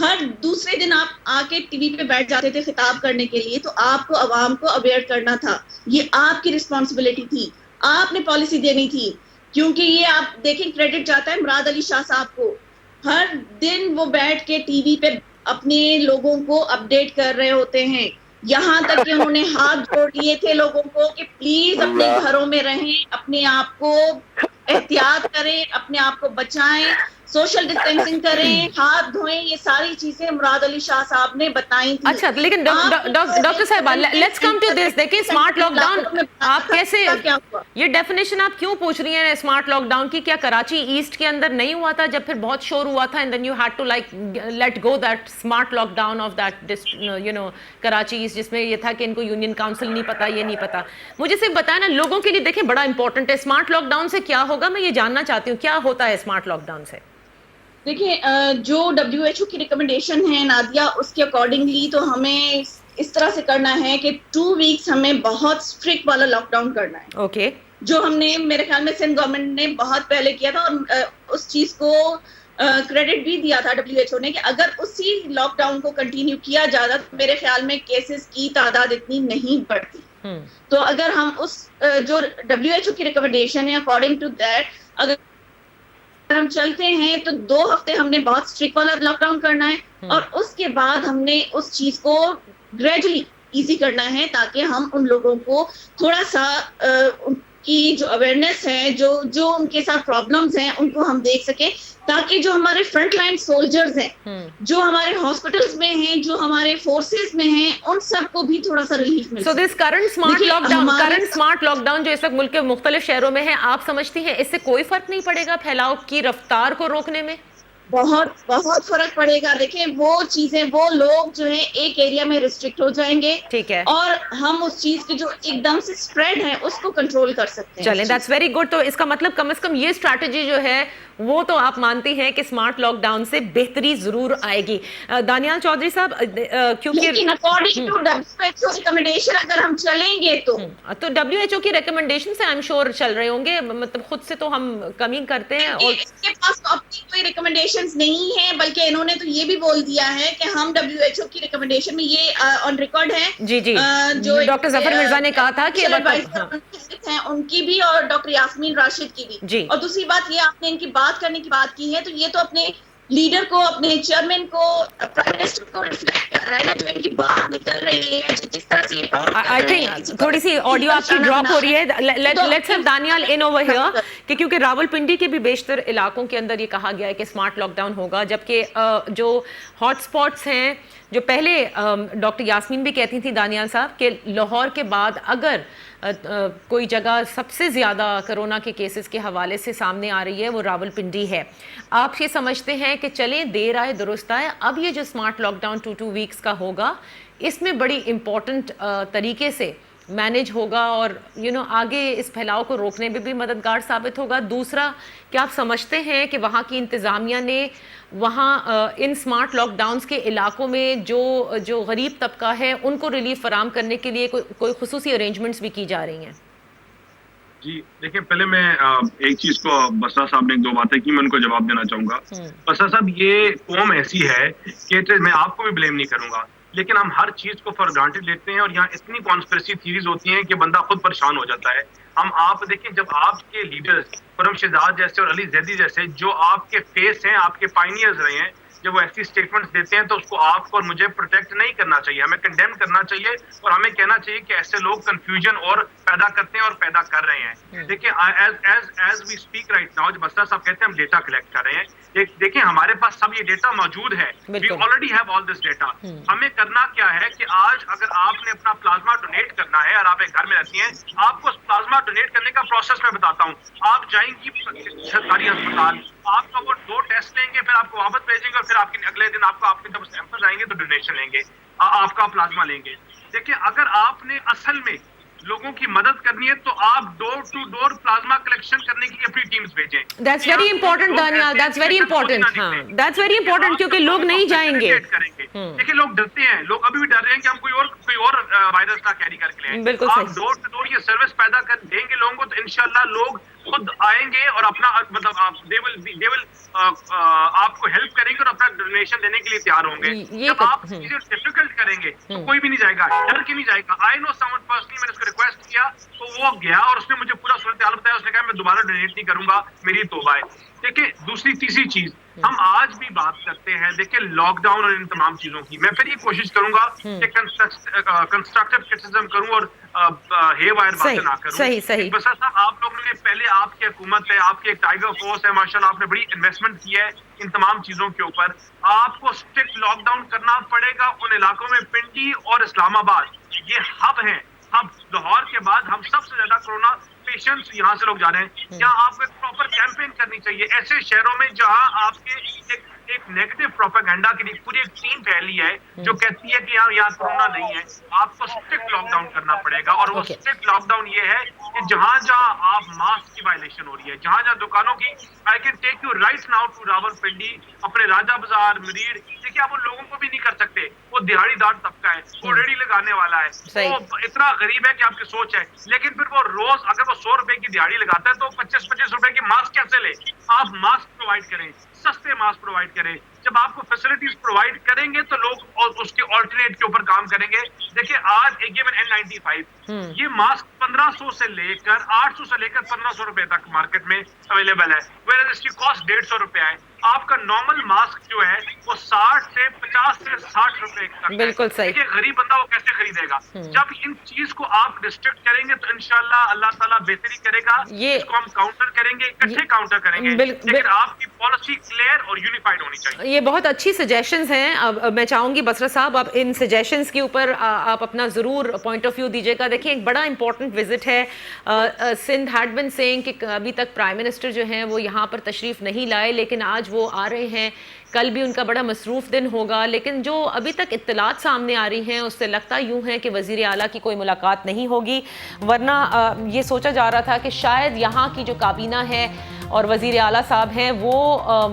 हर दूसरे दिन आप आके टीवी पे बैठ जाते थे खिताब करने के लिए, तो आपको आवाम को अवेयर करना था, ये आपकी रिस्पॉन्सिबिलिटी थी, आपने पॉलिसी देनी थी। क्योंकि ये आप देखें, क्रेडिट जाता है मुराद अली शाह साहब को, हर दिन वो बैठ के टीवी पे अपने लोगों को अपडेट कर रहे होते हैं, यहाँ तक कि उन्होंने हाथ जोड़ लिए थे लोगों को कि प्लीज अपने घरों में रहें, अपने आप को एहतियात करें, अपने आप को बचाएं, सोशल डिस्टेंसिंग करें, हाथ धोएं, ये सारी चीजें मुराद अली शाह साहब ने बताई थी। अच्छा, लेकिन डॉक्टर साहिबा, लेट्स कम टू दिस। देखिए, स्मार्ट लॉकडाउन आप कैसे, ये डेफिनेशन आप क्यों पूछ रही हैं स्मार्ट लॉकडाउन की? क्या कराची ईस्ट के अंदर नहीं हुआ था जब फिर बहुत शोर हुआ था and then you had to like let go that smart lockdown of that you know Karachi East, जिसमें ये था कि इनको यूनियन काउंसिल नहीं पता, ये नहीं पता। मुझे सिर्फ बताया ना, लोगों के लिए देखिए बड़ा इंपॉर्टेंट है, स्मार्ट लॉकडाउन से क्या होगा, मैं ये जानना चाहती हूँ क्या होता है स्मार्ट लॉकडाउन से। देखिए, जो WHO की रिकमेंडेशन है नादिया, उसके अकॉर्डिंगली तो हमें इस तरह से करना है कि 2 वीक्स हमें बहुत स्ट्रिक्ट वाला लॉकडाउन करना है। ओके, जो हमने मेरे ख्याल में सिंध गवर्नमेंट ने बहुत पहले किया था, और उस चीज को क्रेडिट भी दिया था WHO ने कि अगर उसी लॉकडाउन को कंटिन्यू किया जाता तो मेरे ख्याल में केसेस की तादाद इतनी नहीं बढ़ती। तो अगर हम उस जो WHO की रिकमेंडेशन है अकॉर्डिंग टू दैट अगर हम चलते हैं तो 2 हफ्ते हमने बहुत स्ट्रिक्ट वाला लॉकडाउन करना है, और उसके बाद हमने उस चीज को ग्रेजुअली इजी करना है ताकि हम उन लोगों को थोड़ा सा की जो अवेयरनेस है, जो जो उनके साथ प्रॉब्लम्स हैं, उनको हम देख सकें, ताकि जो हमारे फ्रंट लाइन सोल्जर्स हैं, जो हमारे हॉस्पिटल्स में हैं, जो हमारे फोर्सेस में हैं, उन सबको भी थोड़ा सा relief mill so this current देखिए, स्मार्ट लॉकडाउन जो इस वक्त मुल्क के मुख्तलिफ शहरों में है, आप समझती हैं इससे कोई फर्क नहीं पड़ेगा फैलाव की रफ्तार को रोकने में? बहुत बहुत फर्क पड़ेगा। देखिए, वो चीजें, वो लोग जो है एक एरिया में रिस्ट्रिक्ट हो जाएंगे, ठीक है, और हम उस चीज की जो एकदम से स्प्रेड है उसको कंट्रोल कर सकते हैं। चलें, दैट्स वेरी गुड। तो इसका मतलब कम से कम ये स्ट्रैटेजी जो है वो तो आप मानती हैं कि स्मार्ट लॉकडाउन से बेहतरी जरूर आएगी। दानियाल चौधरी साहब, क्योंकि लेकिन अकॉर्डिंग टू WHO रिकमेंडेशन अगर हम चलेंगे तो WHO की रिकमेंडेशन से आई एम श्योर चल रहे होंगे, मतलब खुद से तो हम कमी करते हैं। और इसके पास तो अपनी कोई रिकमेंडेशंस नहीं है, बल्कि इन्होंने तो ये भी बोल दिया है कि हम WHO की रिकमेंडेशन में, ये ऑन रिकॉर्ड है, जी जी, जो डॉक्टर जफर मिर्जा ने कहा था कि हैं उनकी भी, और डॉक्टर यास्मीन राशिद की भी जी। और दूसरी बात, ये आपने इनकी बात करने की बात की है, तो ये तो अपने लीडर को, अपने चेयरमैन को, प्राइम मिनिस्टर को रिफ्लेक्ट कर रहा है जो इनकी बात निकल रही है, जिस तरह से आई थिंक थोड़ी सी ऑडियो आपकी ड्रॉप हो रही है। Let's have Daniyal in over here, कि क्योंकि रावलपिंडी के भी बेशतर इलाकों के अंदर ये कहा गया है कि स्मार्ट लॉकडाउन होगा, जबकि जो हॉटस्पॉट्स हैं, जो पहले डॉक्टर यास्मीन भी कहती थी दानियाल साहब कि लाहौर के बाद अगर कोई जगह सबसे ज़्यादा कोरोना के केसेस के हवाले से सामने आ रही है वो रावलपिंडी है। आप ये समझते हैं कि चलें देर आए दुरुस्त आए, अब ये जो स्मार्ट लॉकडाउन 2 वीक्स का होगा इसमें बड़ी इम्पॉर्टेंट तरीके से मैनेज होगा और आगे इस फैलाव को रोकने में भी मददगार साबित होगा? दूसरा, क्या आप समझते हैं कि वहाँ की इंतज़ामिया ने वहाँ इन स्मार्ट लॉकडाउन्स के इलाकों में जो गरीब तबका है उनको रिलीफ फराम करने के लिए कोई खुसूसी अरेंजमेंट्स भी की जा रही हैं? जी देखिए, पहले मैं एक चीज को, बसरा साहब ने 2 बातें की, मैं उनको जवाब देना चाहूंगा। बसरा साहब, ये कौम ऐसी है कि मैं आपको भी ब्लेम नहीं करूंगा, लेकिन हम हर चीज को फॉर ग्रांटेड लेते हैं और यहाँ इतनी कॉन्स्पिरेसी थीरीज होती हैं कि बंदा खुद परेशान हो जाता है। आप देखें, जब आपके लीडर्स खुर्रम शहजाद जैसे और अली जैदी जैसे, जो आपके फेस हैं, आपके पायनियर्स रहे हैं, जब वो ऐसी स्टेटमेंट्स देते हैं तो उसको आपको और मुझे प्रोटेक्ट नहीं करना चाहिए, हमें कंडेम करना चाहिए और हमें कहना चाहिए कि ऐसे लोग कंफ्यूजन और पैदा करते हैं और पैदा कर रहे हैं। देखिए, as we speak right now, जब बसरा साहब कहते हैं हम डेटा कलेक्ट कर रहे हैं, देखिए हमारे पास सब ये डेटा मौजूद है, we already have all this data. हमें करना क्या है कि आज अगर आपने अपना प्लाज्मा डोनेट करना है और आप एक घर में रहती हैं, आपको प्लाज्मा डोनेट करने का प्रोसेस मैं बताता हूँ। आप जाएंगी सरकारी अस्पताल, आपका वो 2 टेस्ट लेंगे, फिर आपको वापस भेजेंगे और फिर आपके अगले दिन आपके जब सैंपल आएंगे तो डोनेशन लेंगे, आपका प्लाज्मा लेंगे। देखिए, अगर आपने असल में लोगों की मदद करनी है तो आप door to door plasma collection करने की अपनी टीम्स भेजें। That's very important Danial, that's very important. हाँ, दैट्स वेरी इंपॉर्टेंट, क्योंकि लोग नहीं जाएंगे। देखिए, लोग डरते हैं, लोग अभी भी डर रहे हैं कि हम कोई और वायरस ना कैरी करके लें। बिल्कुल आप डोर टू डोर ये सर्विस पैदा कर देंगे लोगों को तो इंशाल्लाह लोग खुद आएंगे और अपना मतलब दे विल आपको हेल्प करेंगे और अपना डोनेशन देने के लिए तैयार होंगे। जब आप चीजें डिफिकल्ट करेंगे तो कोई भी नहीं जाएगा, डर के नहीं जाएगा। आई नो समवन पर्सनली, मैंने उसको रिक्वेस्ट किया तो वो गया और उसने मुझे पूरा सूरत हाल बताया। उसने कहा मैं दोबारा डोनेट नहीं करूंगा, मेरी तौबा है। देखिए, दूसरी तीसरी चीज हम आज भी बात करते हैं, देखिए लॉकडाउन और इन तमाम चीजों की, मैं फिर ये कोशिश करूंगा कि कंस्ट्रक्टिव क्रिटिसिज्म करूं और हेवायर बातें ना करूं। सही। बस साहब, आप लोगों ने पहले, आपकी हुकूमत है, आपकी एक टाइगर फोर्स है, माशाल्लाह आपने बड़ी इन्वेस्टमेंट की है इन तमाम चीजों के ऊपर। आपको स्ट्रिक्ट लॉकडाउन करना पड़ेगा उन इलाकों में, पिंडी और इस्लामाबाद ये हब हैं। हम लाहौर के बाद हम सबसे ज्यादा कोरोना पेशेंट्स यहाँ से लोग जा रहे हैं। यहाँ आपको एक प्रॉपर कैंपेन करनी चाहिए ऐसे शहरों में जहाँ आपके एक नेगेटिव प्रोपेगेंडा की पूरी एक टीम फैली है जो कहती है कि यहाँ कोरोना नहीं है। आपको स्ट्रिक्ट लॉकडाउन करना पड़ेगा और वो स्ट्रिक्ट लॉकडाउन ये है कि जहाँ जहाँ आप मास्क की वायलेशन हो रही है, जहाँ जहाँ दुकानों की, I can take you right now to Rawalpindi, अपने राजा बाजार, मरीड, देखिए आप उन लोगों को भी नहीं कर सकते, वो दिहाड़ीदार तबका है, वो रेडी लगाने वाला है, वो इतना गरीब है कि आपकी सोच है, लेकिन फिर वो रोज अगर वो 100 रुपए की दिहाड़ी लगाता है तो 25-25 रुपए की मास्क कैसे ले? आप मास्क प्रोवाइड करें, सस्ते मास्क प्रोवाइड करें। जब आपको फैसिलिटीज प्रोवाइड करेंगे तो लोग और उसके ऑल्टरनेट के ऊपर काम करेंगे। देखिए आज एक ये N95 ये मास्क 1500 से लेकर 800 से लेकर 1500 रुपए तक मार्केट में अवेलेबल है, वेयर इसकी कॉस्ट 150 रुपए है। आपका नॉर्मल मास्क जो है वो 50 से 60 रुपए तक। बिल्कुल सही। गरीब बंदा वो कैसे खरीदेगा? जब इन चीज को आप रिस्ट्रिक्ट करेंगे तो इंशाल्लाह अल्लाह ताला बेहतरी करेगा। इसको हम काउंटर करेंगे, इकट्ठे काउंटर करेंगे, लेकिन आपकी पॉलिसी क्लियर और यूनिफाइड होनी चाहिए। ये बहुत अच्छी सजेशंस हैं। अब मैं चाहूंगी बसरा साहब आप इन सजेशंस के ऊपर आप अपना ज़रूर पॉइंट ऑफ व्यू दीजिएगा। देखिए एक बड़ा इंपॉर्टेंट विजिट है। सिंध हैड बीन सेइंग कि अभी तक प्राइम मिनिस्टर जो हैं वो यहाँ पर तशरीफ़ नहीं लाए, लेकिन आज वो आ रहे हैं। कल भी उनका बड़ा मसरूफ़ दिन होगा, लेकिन जो अभी तक इत्तलात सामने आ रही हैं उससे लगता यूँ है कि वज़ीर आला की कोई मुलाकात नहीं होगी। वरना ये सोचा जा रहा था कि शायद यहाँ की जो काबीना है और वज़ीर आला साहब हैं वो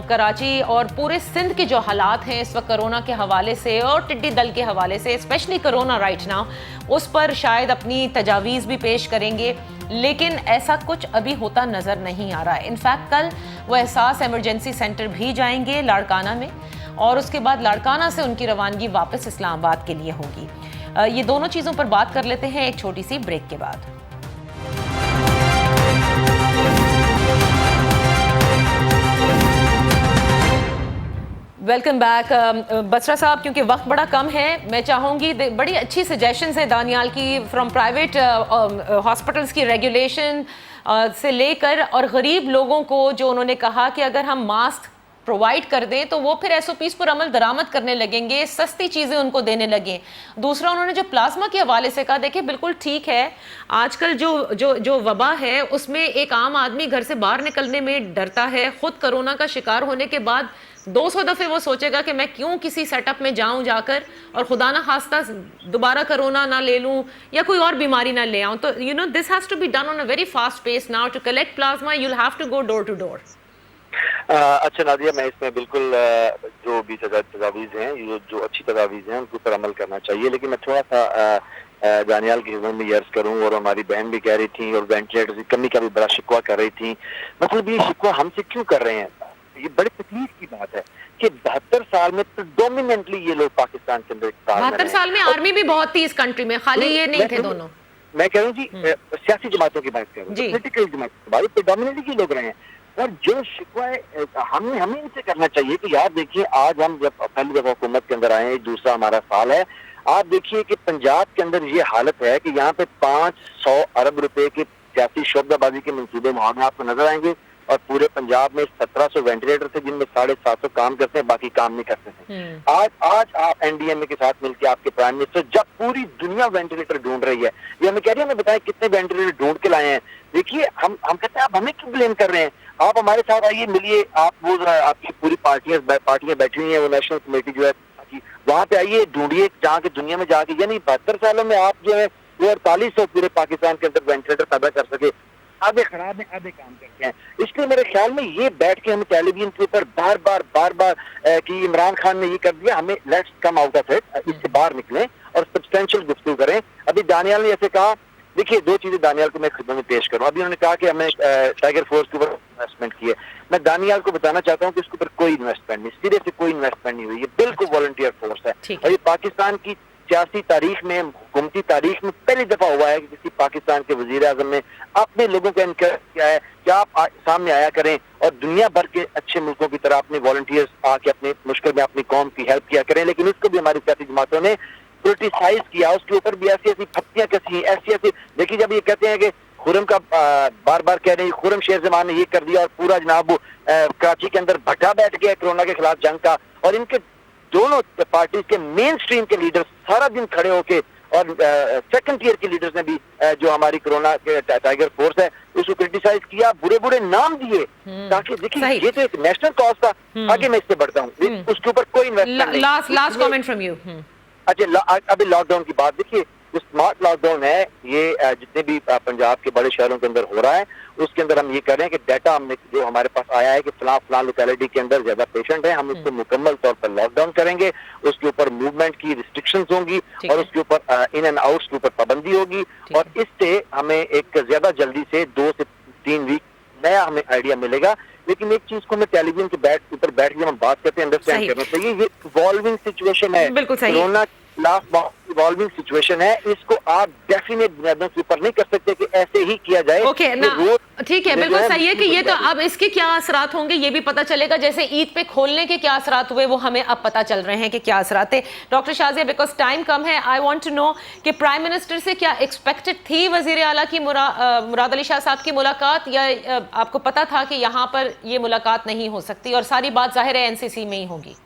कराची और पूरे सिंध के जो हालात हैं इस वक्त कोरोना के हवाले से और टिड्डी दल के हवाले से, स्पेशली कोरोना राइट नाउ, उस पर शायद अपनी तजावीज़ भी पेश करेंगे, लेकिन ऐसा कुछ अभी होता नज़र नहीं आ रहा है। इनफैक्ट कल वो एहसास इमरजेंसी सेंटर भी जाएंगे लाड़काना में, और उसके बाद लाड़काना से उनकी रवानगी वापस इस्लामाबाद के लिए होगी। ये दोनों चीज़ों पर बात कर लेते हैं एक छोटी सी ब्रेक के बाद। Welcome back. बसरा साहब, क्योंकि वक्त बड़ा कम है, मैं चाहूँगी बड़ी अच्छी सजेशंस हैं दानियाल की, फ्रॉम प्राइवेट हॉस्पिटल्स की रेगुलेशन से लेकर और गरीब लोगों को जो उन्होंने कहा कि अगर हम मास्क प्रोवाइड कर दें तो वो फिर एसओपीज पर अमल दरामद करने लगेंगे, सस्ती चीज़ें उनको देने लगें। दूसरा उन्होंने जो प्लाज्मा के हवाले से कहा, देखिए बिल्कुल ठीक है, आजकल जो वबा है उसमें एक आम आदमी घर से बाहर निकलने में डरता है। खुद कोरोना का शिकार होने के बाद 200 दफ़े वो सोचेगा कि मैं क्यों किसी सेटअप में जाऊं जाकर और खुदा ना खास्ता दोबारा कोरोना ना ले लूं या कोई और बीमारी ना ले आऊं। तो you know this has to be done on a very fast pace now to collect plasma. You will have to go door to door. अच्छा नादिया, मैं इसमें बिल्कुल जो भी तजावीज़ हैं, जो अच्छी तजावीज़ हैं उनके ऊपर अमल करना चाहिए, लेकिन मैं थोड़ा सा दानियाल की खिदमत में अर्ज करूँ, और हमारी बहन भी कह रही थी और वेंटिलेटर की कमी का भी बड़ा शिकवा कर रही थी। मतलब ये शिकवा हमसे क्यों कर रहे हैं? ये बड़ी तकलीफ की बात है कि 72 साल में प्रेडोमिनेंटली ये लोग पाकिस्तान के अंदर 72 साल में आर्मी भी बहुत थी इस कंट्री में, खाली ये नहीं थे दोनों। मैं कह रहा हूँ जी, सियासी जमातों की बात कर रहा हूँ, पॉलिटिकल जमातों की बात, प्रेडोमिनेटली ये लोग रहे हैं। और जो शिकवा है हमें इनसे करना चाहिए कि यार देखिए, आज हम जब पहली दफा हुकूमत के अंदर आए, दूसरा हमारा साल है, आप देखिए कि पंजाब के अंदर ये हालत है कि यहाँ पे 500 अरब रुपए के सियासी शोबदाबाजी के मंसूबे वहां आपको नजर आएंगे, और पूरे पंजाब में 1700 वेंटिलेटर थे जिनमें 750 काम करते हैं, बाकी काम नहीं करते थे। आज आप एनडीएमए के साथ मिलकर आपके प्राइम मिनिस्टर, जब पूरी दुनिया वेंटिलेटर ढूंढ रही है, ये हमें कह रही है, हमें बताएं कितने वेंटिलेटर ढूंढ के लाए हैं। देखिए हम कहते हैं आप हमें क्यों ब्लेम कर रहे हैं? आप हमारे साथ आइए, मिलिए, आप वो आपकी पूरी पार्टियां बैठी हुई है, वो नेशनल कमेटी जो है वहां पे आइए, ढूंढिए जहाँ की दुनिया में जाके। यानी 72 सालों में आप जो है वो 4800 पूरे पाकिस्तान के अंदर वेंटिलेटर पैदा कर सके। आधे खराब है, आधे काम करते हैं। इसलिए मेरे ख्याल में ये बैठ के हमें टेलीविजन के ऊपर बार बार कि इमरान खान ने ये कर दिया, हमें let's come out of it, इससे बाहर निकलें और सब्सटेंशियल गुफ्तगू करें। अभी दानियाल ने ऐसे कहा, देखिए दो चीजें दानियाल को मैं खिदमत में पेश करूं। अभी उन्होंने कहा कि हमें टाइगर फोर्स के ऊपर इन्वेस्टमेंट की है। मैं दानियाल को बताना चाहता हूं कि इसके ऊपर कोई इन्वेस्टमेंट नहीं, सिरे से कोई इन्वेस्टमेंट नहीं हुई, ये बिल्कुल वॉलंटियर फोर्स है। और ये पाकिस्तान की सियासी तारीख में, हुकूमती तारीख में पहली दफा हुआ है कि किसी पाकिस्तान के वजीर आजम ने अपने लोगों को एनकरेज किया है कि आप सामने आया करें और दुनिया भर के अच्छे मुल्कों की तरह अपने वॉलंटियर्स आके अपने मुश्किल में अपनी कौम की हेल्प किया करें। लेकिन उसको भी हमारी सियासी जमातों ने क्रिटिसाइज किया, उसके ऊपर भी ऐसी फत्तियां कसी, ऐसी देखिए, जब ये कहते हैं कि खुरम का बार बार कह रहे हैं खुरम शेर जमान ने ये कर दिया और पूरा जनाब कराची के अंदर भट्टा बैठ गया कोरोना के खिलाफ जंग का, और इनके दोनों पार्टी के मेन स्ट्रीम के लीडर्स सारा दिन खड़े होके, और सेकंड टियर के लीडर्स ने भी जो हमारी कोरोना के टाइगर फोर्स है उसको क्रिटिसाइज किया, बुरे बुरे नाम दिए, ताकि देखिए ये तो एक नेशनल कॉज था। आगे मैं इससे बढ़ता हूँ, उसके ऊपर कोई इन्वेस्टमेंट नहीं। Last comment from you. अच्छा, अभी लॉकडाउन की बात देखिए, जो स्मार्ट लॉकडाउन है ये जितने भी पंजाब के बड़े शहरों के अंदर हो रहा है, उसके अंदर हम ये कर रहे हैं कि डाटा हमने जो हमारे पास आया है कि फलां लोकेलिटी के अंदर ज्यादा पेशेंट है, हम उसको मुकम्मल तौर पर लॉकडाउन करेंगे, उसके ऊपर मूवमेंट की रिस्ट्रिक्शंस होंगी और उसके ऊपर इन एंड आउट्स के ऊपर पाबंदी होगी, और इससे हमें एक ज्यादा जल्दी से 2 से 3 वीक नया हमें आइडिया मिलेगा। लेकिन एक चीज को मैं टेलीविजन के ऊपर बैठ के हम बात करते हैं, अंडरस्टैंड करना चाहिए, ये इवॉल्विंग सिचुएशन है। बिल्कुल सही। कोरोना लास्ट इवॉल्विंग सिचुएशन है, इसको आप डेफिनेट बुनियादों के ऊपर नहीं कर सकते कि ऐसे ही किया जाए। ओके ना, ठीक है, बिल्कुल सही है कि ये तो अब इसके क्या असरात होंगे ये भी पता चलेगा। जैसे ईद पे खोलने के क्या असरात हुए वो हमें अब पता चल रहे हैं कि क्या असरात थे। डॉक्टर शाजिया, बिकॉज टाइम कम है, आई वांट टू नो कि प्राइम मिनिस्टर से क्या एक्सपेक्टेड थी वजीर आला की मुराद अली शाह साहब की मुलाकात, या आपको पता था कि यहाँ पर ये मुलाकात नहीं हो सकती और सारी बात जाहिर है एनसीसी में ही होगी?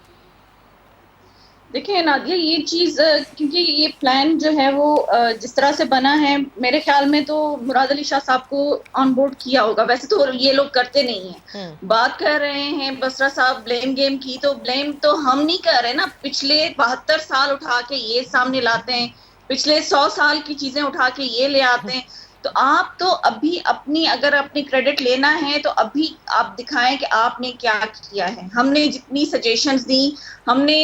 देखिए नादिया, ये चीज क्योंकि ये प्लान जो है वो जिस तरह से बना है, मेरे ख्याल में तो मुराद अली शाह साहब को ऑन बोर्ड किया होगा। वैसे तो ये लोग करते नहीं है। बात कर रहे हैं बसरा साहब ब्लेम गेम की, तो ब्लेम तो हम नहीं कर रहे ना। पिछले 72 साल उठा के ये सामने लाते हैं, पिछले 100 साल की चीजें उठा के ये ले आते हैं। तो आप तो अभी अगर अपनी क्रेडिट लेना है तो अभी आप दिखाएं कि आपने क्या किया है। हमने जितनी सजेशंस दी, हमने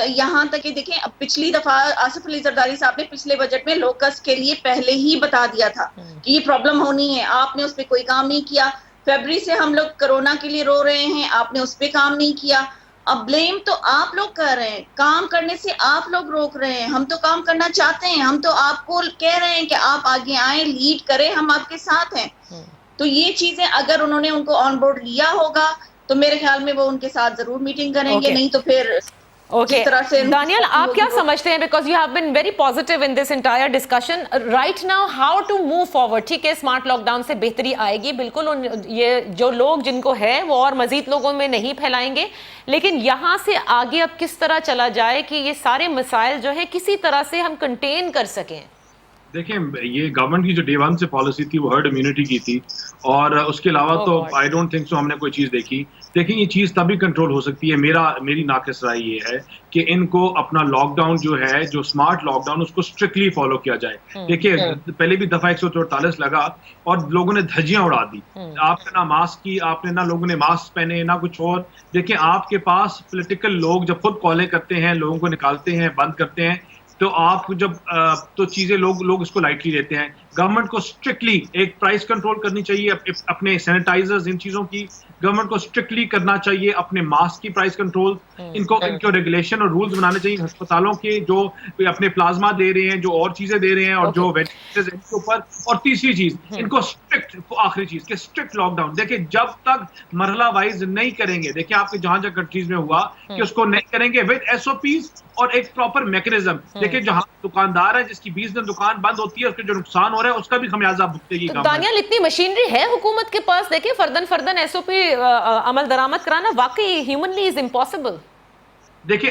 यहाँ तक कि देखें, अब पिछली दफा आसिफ अली जरदारी साहब ने पिछले बजट में लोकस के लिए पहले ही बता दिया था कि ये प्रॉब्लम होनी है, आपने उस पर कोई काम नहीं किया। फरवरी से हम लोग कोरोना के लिए रो रहे हैं, आपने उस पर काम नहीं किया। अब ब्लेम तो आप लोग कर रहे हैं, काम करने से आप लोग रोक रहे हैं। हम तो काम करना चाहते हैं, हम तो आपको कह रहे हैं कि आप आगे आए, लीड करें, हम आपके साथ हैं। तो ये चीजें अगर उन्होंने उनको ऑन बोर्ड लिया होगा तो मेरे ख्याल में वो उनके साथ जरूर मीटिंग करेंगे। नहीं तो फिर ओके, दानियल, आप क्या समझते हैं, because you have been very positive in this entire discussion right now, how to move forward? ठीक है, स्मार्ट लॉकडाउन से बेहतरी आएगी बिल्कुल, ये जो लोग जिनको है वो और मजीद लोगों में नहीं फैलाएंगे, लेकिन यहाँ से आगे अब किस तरह चला जाए कि ये सारे मसाइल जो है किसी तरह से हम कंटेन कर सकें? देखें, ये गवर्नमेंट की जो डे 1 से पॉलिसी थी वो हर्ड इम्यूनिटी की थी, और उसके अलावा तो आई डोंट थिंक सो हमने कोई चीज़ देखी। देखिए, ये चीज़ तभी कंट्रोल हो सकती है, मेरी नाक़िस राय ये है कि इनको अपना लॉकडाउन जो है, जो स्मार्ट लॉकडाउन, उसको स्ट्रिक्टली फॉलो किया जाए। देखिए, पहले भी दफ़ा 144 लगा और लोगों ने धज्जियां उड़ा दी। आपने ना मास्क की, आपने ना लोगों ने मास्क पहने, ना कुछ और। देखिए, आपके पास पॉलिटिकल लोग जब खुद कॉलें करते हैं, लोगों को निकालते हैं, बंद करते हैं, तो आप जब तो चीजें लोग इसको लाइटली लेते हैं। गवर्नमेंट को स्ट्रिक्टली एक प्राइस कंट्रोल करनी चाहिए अपने सैनिटाइजर्स, इन चीजों की गवर्नमेंट को स्ट्रिक्टली करना चाहिए, अपने मास्क की प्राइस कंट्रोल, इनको रेगुलेशन और रूल्स बनाने चाहिए। अस्पतालों के जो अपने प्लाज्मा दे रहे हैं, जो और चीजें दे रहे हैं, और जो वेंटिलेटर्स इनके ऊपर। और तीसरी चीज, इनको स्ट्रिक्ट, आखिरी चीज के स्ट्रिक्ट लॉकडाउन। देखिए, जब तक मरहला वाइज नहीं करेंगे, देखिए आपके जहां कंट्रीज में हुआ कि उसको नहीं करेंगे विद SOPs और एक प्रॉपर मैकेनिज्म। देखिए, जहां दुकानदार है जिसकी 20 दिन दुकान बंद होती है, उसके जो नुकसान हो रहा है उसका भी खमियाजा भुगतेगी। तो दानियाल, इतनी मशीनरी है हुकूमत के पास, देखिए फर्दन SOP अमल दरामद कराना वाकई ह्यूमनली इज इम्पॉसिबल। देखिए,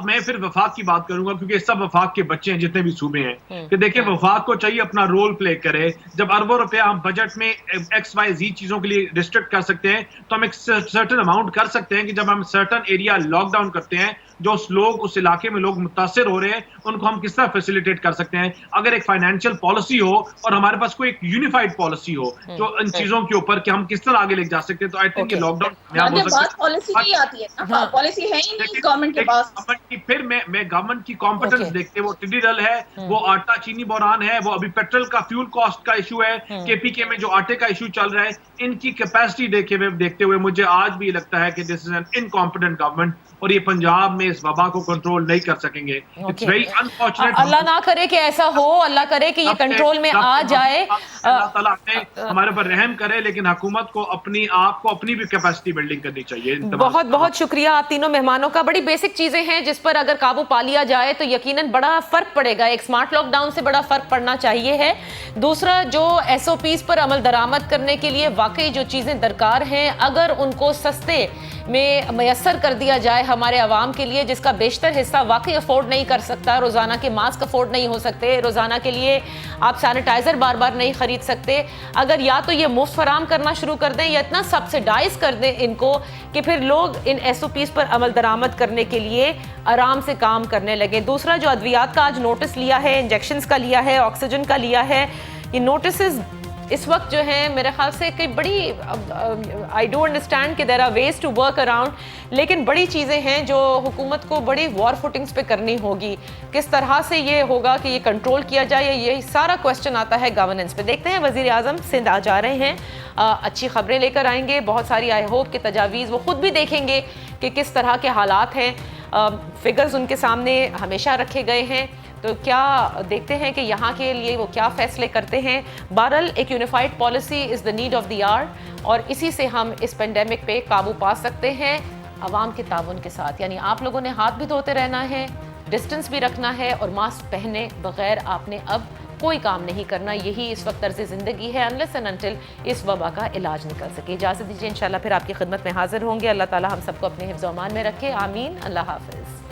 मैं फिर वफाक की बात करूंगा, क्योंकि सब वफाक के बच्चे हैं जितने भी सूबे हैं, कि देखिए वफाक को चाहिए अपना रोल प्ले करे। जब अरबों रुपया हम बजट में XYZ चीजों के लिए रिस्ट्रिक्ट कर सकते हैं, तो हम एक सर्टेन अमाउंट कर सकते हैं कि जब हम सर्टेन एरिया लॉकडाउन करते हैं, जो उस इलाके में लोग मुतासिर हो रहे हैं, उनको हम किस तरह फैसिलिटेट कर सकते हैं। अगर एक फाइनेंशियल पॉलिसी हो और हमारे पास कोई एक यूनिफाइड पॉलिसी हो जो इन चीजों के ऊपर कि हम किस तरह आगे लेके जा सकते हैं, तो आई थिंक लॉकडाउन पॉलिसी नहीं आती है ना, पॉलिसी है ही नहीं गवर्नमेंट के पास। फिर मैं गवर्नमेंट की कॉम्पिटेंस देखते, वो टिड्डी दल है, वो आटा चीनी बहरान है, वो अभी पेट्रोल का फ्यूल कॉस्ट का इशू है, KPK में जो आटे का इशू चल रहा है, इनकी कैपेसिटी देखते हुए मुझे आज भी लगता है कि this is an incompetent government, और ये पंजाब में इस वबा को कंट्रोल नहीं कर सकेंगे। It's very unfortunate. अल्लाह ना करे कि ऐसा हो, अल्लाह करे कि ये कंट्रोल में आ जाए, अल्लाह ताला हमारे पर रहम करे, लेकिन हुकूमत को अपनी भी कैपेसिटी बिल्डिंग करनी चाहिए। बहुत बहुत शुक्रिया आप तीनों मेहमानों का। बड़ी बेसिक चीजें हैं जिस पर अगर काबू पा लिया जाए तो यकीनन बड़ा फर्क पड़ेगा। एक स्मार्ट लॉकडाउन से बड़ा फर्क पड़ना चाहिए है। दूसरा, जो SOPs पर अमल दरामद करने के लिए वाकई जो चीजें दरकार हैं, अगर उनको सस्ते में मैसर कर दिया जाए हमारे अवाम के लिए, जिसका बेशतर हिस्सा वाकई अफोर्ड नहीं कर सकता, रोज़ाना के मास्क अफोर्ड नहीं हो सकते, रोज़ाना के लिए आप सैनिटाइज़र बार बार नहीं ख़रीद सकते, अगर या तो ये मुफ्त फराम करना शुरू कर दें या इतना सब्सिडाइज कर दें इनको कि फिर लोग इन SOPs पर अमल दरामद करने के लिए आराम से काम करने लगे। दूसरा, जो अद्वियात का आज नोटिस लिया है, इंजेक्शंस का लिया है, ऑक्सीजन का लिया है, ये नोटिस इस वक्त जो है मेरे ख्याल से कई बड़ी, आई डू अंडरस्टैंड कि there are ways to work around, लेकिन बड़ी चीज़ें हैं जो हुकूमत को बड़ी वॉर फुटिंग्स पे करनी होगी। किस तरह से ये होगा कि ये कंट्रोल किया जाए, ये सारा क्वेश्चन आता है गवर्नेंस पे। देखते हैं, वज़ीर आज़म सिंध आ जा रहे हैं, अच्छी खबरें लेकर आएंगे, बहुत सारी आई होप कि तजावीज़ वो खुद भी देखेंगे कि किस तरह के हालात हैं। फिगर्स उनके सामने हमेशा रखे गए हैं, तो क्या देखते हैं कि यहाँ के लिए वो क्या फैसले करते हैं। बहरहाल एक unified policy is the need of the hour और इसी से हम इस पेंडेमिक पे काबू पा सकते हैं आवाम के ताउन के साथ। यानी आप लोगों ने हाथ भी धोते रहना है, डिस्टेंस भी रखना है और मास्क पहने बगैर आपने अब कोई काम नहीं करना। यही इस वक्त तर्ज़ ज़िंदगी है अनलेस एंड अनटिल इस वबा का इलाज निकल सके। इजाज़त दीजिए, इंशाल्लाह फिर आपकी खिदमत में हाजिर होंगे। अल्लाह ताला हम सबको अपने हिफ्ज़-ओ-अमान में रखे, आमीन। अल्लाह हाफ़िज़।